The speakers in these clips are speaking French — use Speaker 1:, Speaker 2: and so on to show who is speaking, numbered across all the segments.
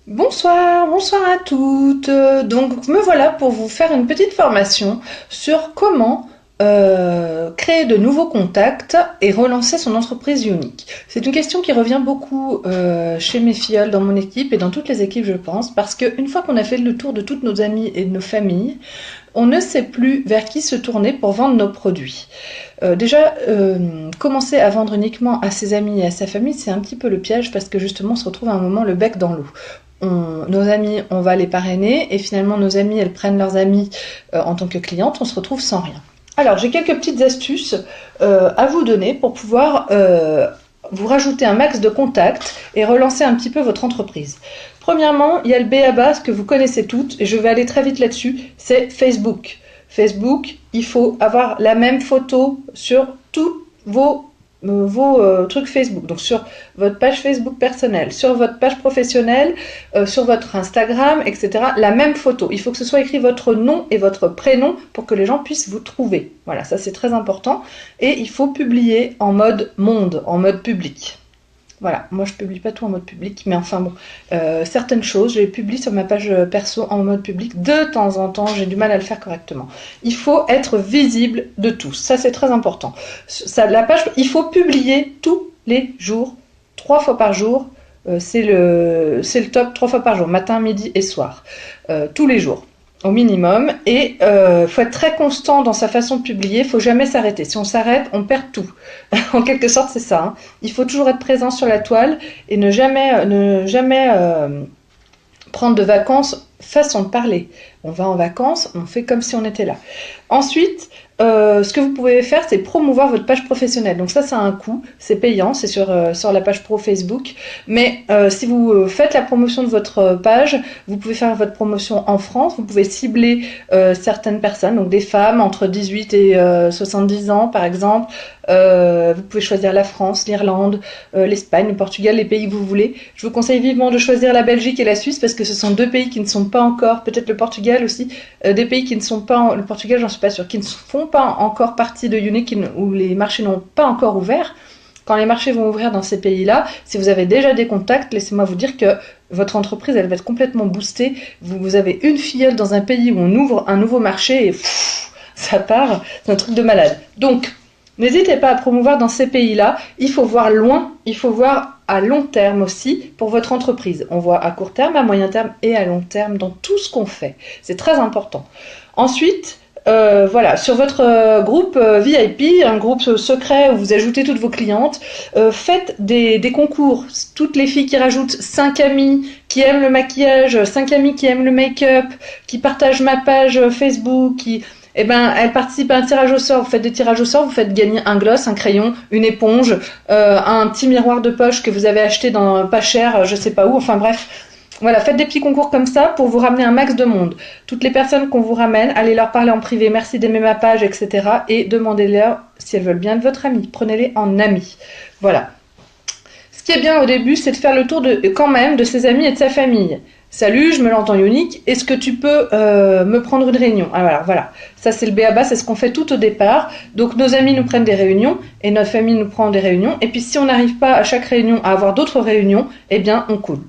Speaker 1: Bonsoir, bonsoir à toutes. Donc me voilà pour vous faire une petite formation sur comment créer de nouveaux contacts et relancer son entreprise unique. C'est une question qui revient beaucoup chez mes filleuls, dans mon équipe et dans toutes les équipes je pense, parce qu'une fois qu'on a fait le tour de toutes nos amies et de nos familles, on ne sait plus vers qui se tourner pour vendre nos produits. Commencer à vendre uniquement à ses amis et à sa famille, c'est un petit peu le piège parce que justement on se retrouve à un moment le bec dans l'eau. Nos amis, on va les parrainer et finalement nos amis, elles prennent leurs amis en tant que clientes, on se retrouve sans rien. Alors j'ai quelques petites astuces à vous donner pour pouvoir vous rajouter un max de contacts et relancer un petit peu votre entreprise. Premièrement, il y a le B.A.B.A, ce que vous connaissez toutes, et je vais aller très vite là-dessus, c'est Facebook. Facebook, il faut avoir la même photo sur tous vos trucs Facebook, donc sur votre page Facebook personnelle, sur votre page professionnelle, sur votre Instagram, etc. La même photo. Il faut que ce soit écrit votre nom et votre prénom pour que les gens puissent vous trouver. Voilà, ça c'est très important. Et il faut publier en mode monde, en mode public. Voilà, moi je publie pas tout en mode public, mais enfin bon, certaines choses, je les publie sur ma page perso en mode public de temps en temps, j'ai du mal à le faire correctement. Il faut être visible de tous, ça c'est très important. La page, il faut publier tous les jours, 3 fois par jour, c'est le top, 3 fois par jour, matin, midi et soir, tous les jours. Au minimum, et faut être très constant dans sa façon de publier, faut jamais s'arrêter. Si on s'arrête, on perd tout. En quelque sorte, c'est ça. Hein. Il faut toujours être présent sur la toile et ne jamais prendre de vacances façon de parler. On va en vacances, on fait comme si on était là. Ensuite, ce que vous pouvez faire, c'est promouvoir votre page professionnelle. Donc ça a un coût, c'est payant, c'est sur la page pro Facebook. Mais si vous faites la promotion de votre page, vous pouvez faire votre promotion en France, vous pouvez cibler certaines personnes, donc des femmes entre 18 et 70 ans par exemple. Vous pouvez choisir la France, l'Irlande, l'Espagne, le Portugal, les pays que vous voulez. Je vous conseille vivement de choisir la Belgique et la Suisse parce que ce sont deux pays qui ne sont pas encore, peut-être le Portugal aussi, des pays qui ne sont pas, le Portugal j'en suis pas sûre, qui ne font pas encore partie de Unique, où les marchés n'ont pas encore ouvert. Quand les marchés vont ouvrir dans ces pays-là, si vous avez déjà des contacts, laissez-moi vous dire que votre entreprise, elle va être complètement boostée. Vous avez une filleule dans un pays où on ouvre un nouveau marché et ça part, c'est un truc de malade. Donc, n'hésitez pas à promouvoir dans ces pays-là. Il faut voir loin, il faut voir à long terme aussi pour votre entreprise. On voit à court terme, à moyen terme et à long terme dans tout ce qu'on fait. C'est très important. Ensuite, voilà, sur votre groupe VIP, un groupe secret où vous ajoutez toutes vos clientes, faites des concours. Toutes les filles qui rajoutent 5 amis qui aiment le maquillage, 5 amis qui aiment le make-up, qui partagent ma page Facebook, elles participent à un tirage au sort. Vous faites des tirages au sort, vous faites gagner un gloss, un crayon, une éponge, un petit miroir de poche que vous avez acheté dans pas cher, je sais pas où, enfin bref. Voilà, faites des petits concours comme ça pour vous ramener un max de monde. Toutes les personnes qu'on vous ramène, allez leur parler en privé, merci d'aimer ma page, etc. Et demandez-leur si elles veulent bien de votre ami. Prenez-les en amis. Voilà. Ce qui est bien au début, c'est de faire le tour quand même de ses amis et de sa famille. Salut, je me l'entends unique, est-ce que tu peux me prendre une réunion? Alors voilà, ça c'est le B.A.B.A, c'est ce qu'on fait tout au départ. Donc nos amis nous prennent des réunions et notre famille nous prend des réunions. Et puis si on n'arrive pas à chaque réunion à avoir d'autres réunions, eh bien on coule.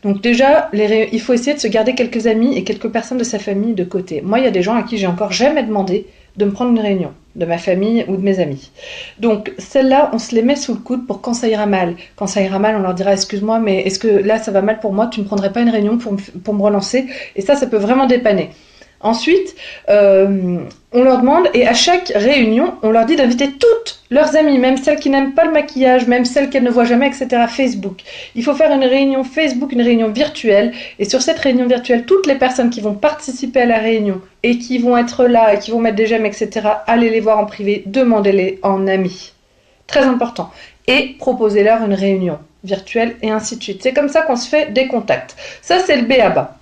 Speaker 1: Donc déjà, il faut essayer de se garder quelques amis et quelques personnes de sa famille de côté. Moi, il y a des gens à qui j'ai encore jamais demandé de me prendre une réunion, de ma famille ou de mes amis. Donc celles-là, on se les met sous le coude pour quand ça ira mal. Quand ça ira mal, on leur dira excuse-moi, mais est-ce que là ça va mal pour moi? Tu ne prendrais pas une réunion pour me relancer? Et ça peut vraiment dépanner. Ensuite, on leur demande, et à chaque réunion, on leur dit d'inviter toutes leurs amies, même celles qui n'aiment pas le maquillage, même celles qu'elles ne voient jamais, etc. Facebook. Il faut faire une réunion Facebook, une réunion virtuelle, et sur cette réunion virtuelle, toutes les personnes qui vont participer à la réunion et qui vont être là et qui vont mettre des j'aime, etc., allez les voir en privé, demandez-les en amis. Très important. Et proposez-leur une réunion virtuelle et ainsi de suite. C'est comme ça qu'on se fait des contacts. Ça, c'est le B.A.B.A.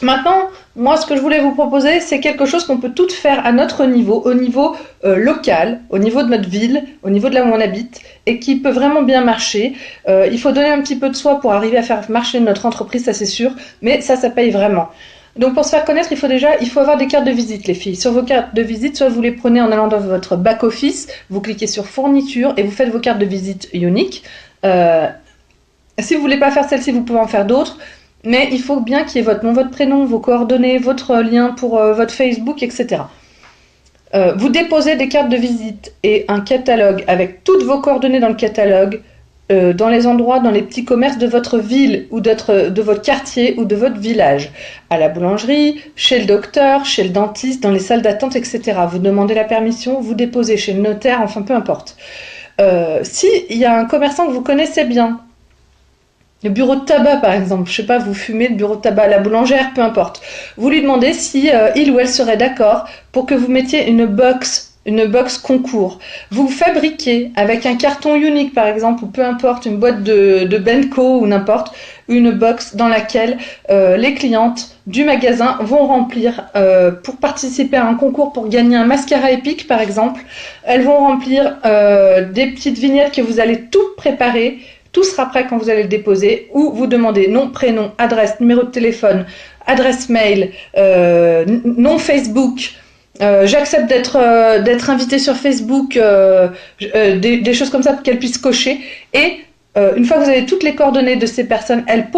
Speaker 1: Maintenant, moi, ce que je voulais vous proposer, c'est quelque chose qu'on peut toutes faire à notre niveau, au niveau local, au niveau de notre ville, au niveau de là où on habite, et qui peut vraiment bien marcher. Il faut donner un petit peu de soi pour arriver à faire marcher notre entreprise, ça c'est sûr, mais ça paye vraiment. Donc pour se faire connaître, il faut avoir des cartes de visite, les filles. Sur vos cartes de visite, soit vous les prenez en allant dans votre back-office, vous cliquez sur fourniture et vous faites vos cartes de visite uniques. Si vous voulez pas faire celle-ci, vous pouvez en faire d'autres. Mais il faut bien qu'il y ait votre nom, votre prénom, vos coordonnées, votre lien pour votre Facebook, etc. Vous déposez des cartes de visite et un catalogue avec toutes vos coordonnées dans le catalogue, dans les endroits, dans les petits commerces de votre ville ou de votre quartier ou de votre village, à la boulangerie, chez le docteur, chez le dentiste, dans les salles d'attente, etc. Vous demandez la permission, vous déposez chez le notaire, enfin peu importe. S'il y a un commerçant que vous connaissez bien, le bureau de tabac par exemple, je sais pas, vous fumez le bureau de tabac, la boulangère, peu importe. Vous lui demandez si il ou elle serait d'accord pour que vous mettiez une box concours. Vous fabriquez avec un carton unique par exemple, ou peu importe, une boîte de Benco ou n'importe, une box dans laquelle les clientes du magasin vont remplir, pour participer à un concours pour gagner un mascara épique par exemple, elles vont remplir des petites vignettes que vous allez tout préparer. Tout sera prêt quand vous allez le déposer, ou vous demandez nom, prénom, adresse, numéro de téléphone, adresse mail, nom Facebook, j'accepte d'être invité sur Facebook, des choses comme ça pour qu'elles puissent cocher. Et une fois que vous avez toutes les coordonnées de ces personnes, elles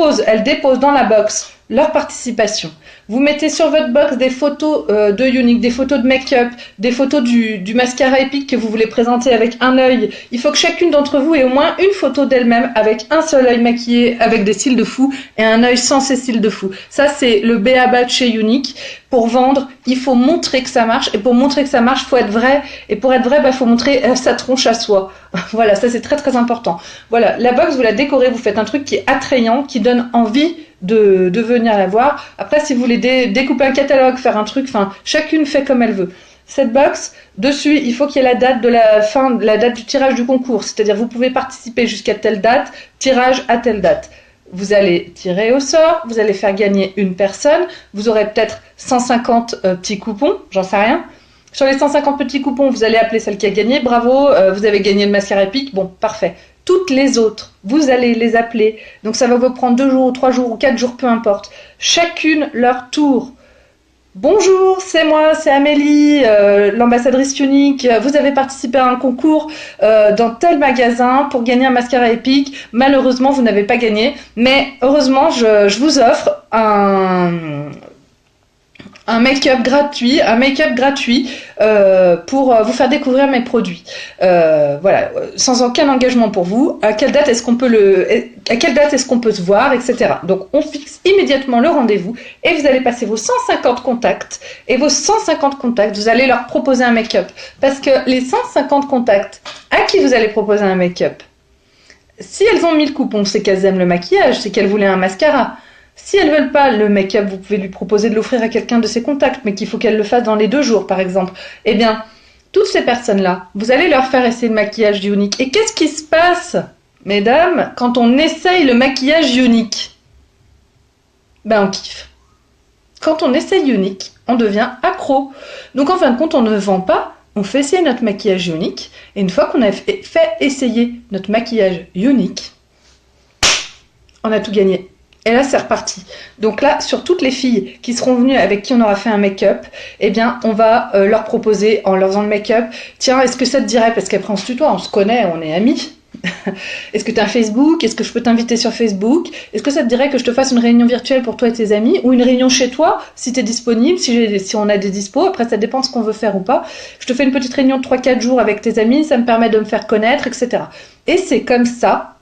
Speaker 1: déposent dans la box leur participation. Vous mettez sur votre box des photos de Younique, des photos de make-up, des photos du mascara épique que vous voulez présenter avec un œil. Il faut que chacune d'entre vous ait au moins une photo d'elle-même avec un seul œil maquillé avec des cils de fou et un œil sans ces cils de fou. Ça, c'est le b.a-ba de chez Younique. Pour vendre, il faut montrer que ça marche. Et pour montrer que ça marche, il faut être vrai. Et pour être vrai, il faut montrer sa tronche à soi. Voilà, ça c'est très très important. Voilà, la box, vous la décorez, vous faites un truc qui est attrayant, qui donne envie de venir la voir. Après, si vous voulez découper un catalogue, faire un truc, enfin, chacune fait comme elle veut. Cette box, dessus, il faut qu'il y ait la date de la date du tirage du concours. C'est-à-dire, vous pouvez participer jusqu'à telle date, tirage à telle date. Vous allez tirer au sort, vous allez faire gagner une personne, vous aurez peut-être 150 petits coupons, j'en sais rien. Sur les 150 petits coupons, vous allez appeler celle qui a gagné, bravo, vous avez gagné le mascara épique, bon, parfait. Toutes les autres, vous allez les appeler, donc ça va vous prendre 2 jours, ou 3 jours, ou 4 jours, peu importe. Chacune leur tour. Bonjour, c'est moi, c'est Amélie, l'ambassadrice Younique. Vous avez participé à un concours dans tel magasin pour gagner un mascara épique. Malheureusement, vous n'avez pas gagné, mais heureusement, je vous offre un make-up gratuit pour vous faire découvrir mes produits. Voilà, sans aucun engagement pour vous. À quelle date est-ce qu'on peut se voir, etc. Donc on fixe immédiatement le rendez-vous et vous allez passer vos 150 contacts et vos 150 contacts, vous allez leur proposer un make-up. Parce que les 150 contacts à qui vous allez proposer un make-up, si elles ont mis le coupon, c'est qu'elles aiment le maquillage, c'est qu'elles voulaient un mascara. Si elles veulent pas le make-up, vous pouvez lui proposer de l'offrir à quelqu'un de ses contacts, mais qu'il faut qu'elle le fasse dans les 2 jours, par exemple. Eh bien, toutes ces personnes-là, vous allez leur faire essayer le maquillage Younique. Et qu'est-ce qui se passe, mesdames, quand on essaye le maquillage Younique? Ben, on kiffe. Quand on essaye Younique, on devient accro. Donc, en fin de compte, on ne vend pas, on fait essayer notre maquillage Younique. Et une fois qu'on a fait essayer notre maquillage Younique, on a tout gagné. Et là, c'est reparti. Donc là, sur toutes les filles qui seront venues avec qui on aura fait un make-up, eh bien, on va leur proposer, en leur faisant le make-up, tiens, est-ce que ça te dirait, parce qu'après on se tutoie, on se connaît, on est amis. Est-ce que tu as un Facebook? Est-ce que je peux t'inviter sur Facebook? Est-ce que ça te dirait que je te fasse une réunion virtuelle pour toi et tes amis? Ou une réunion chez toi, si tu es disponible, si on a des dispos, après ça dépend de ce qu'on veut faire ou pas. Je te fais une petite réunion de 3-4 jours avec tes amis, ça me permet de me faire connaître, etc. Et c'est comme ça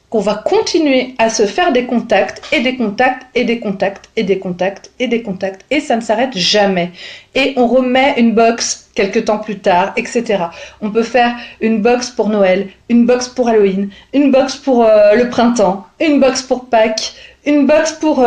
Speaker 1: qu'on va continuer à se faire des contacts et des contacts et des contacts et des contacts et des contacts et ça ne s'arrête jamais. Et on remet une box quelques temps plus tard, etc. On peut faire une box pour Noël, une box pour Halloween, une box pour le printemps, une box pour Pâques, une box pour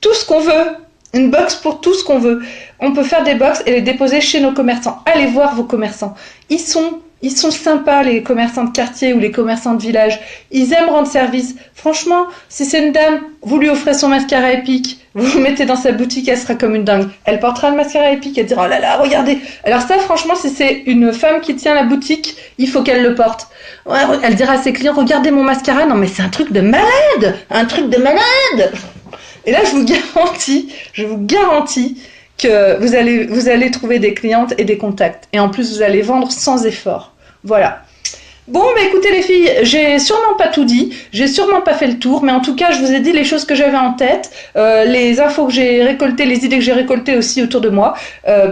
Speaker 1: tout ce qu'on veut. Une box pour tout ce qu'on veut. On peut faire des box et les déposer chez nos commerçants. Allez voir vos commerçants. Ils sont sympas, les commerçants de quartier ou les commerçants de village. Ils aiment rendre service. Franchement, si c'est une dame, vous lui offrez son mascara épique, vous le mettez dans sa boutique, elle sera comme une dingue. Elle portera le mascara épique, elle dira, oh là là, regardez. Alors ça, franchement, si c'est une femme qui tient la boutique, il faut qu'elle le porte. Ouais, elle dira à ses clients, regardez mon mascara. Non mais c'est un truc de malade. Un truc de malade. Et là, je vous garantis que vous allez trouver des clientes et des contacts. Et en plus, vous allez vendre sans effort. Voilà. Bon, bah écoutez les filles, j'ai sûrement pas tout dit, j'ai sûrement pas fait le tour, mais en tout cas, je vous ai dit les choses que j'avais en tête, les infos que j'ai récoltées, les idées que j'ai récoltées aussi autour de moi,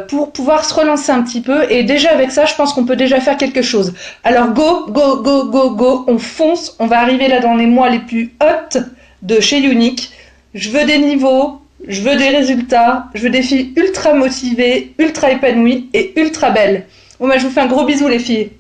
Speaker 1: pour pouvoir se relancer un petit peu. Et déjà avec ça, je pense qu'on peut déjà faire quelque chose. Alors go, go, go, go, go, on fonce, on va arriver là dans les mois les plus hot de chez Unique. Je veux des niveaux, je veux des résultats, je veux des filles ultra motivées, ultra épanouies et ultra belles. Bon, bah je vous fais un gros bisou les filles.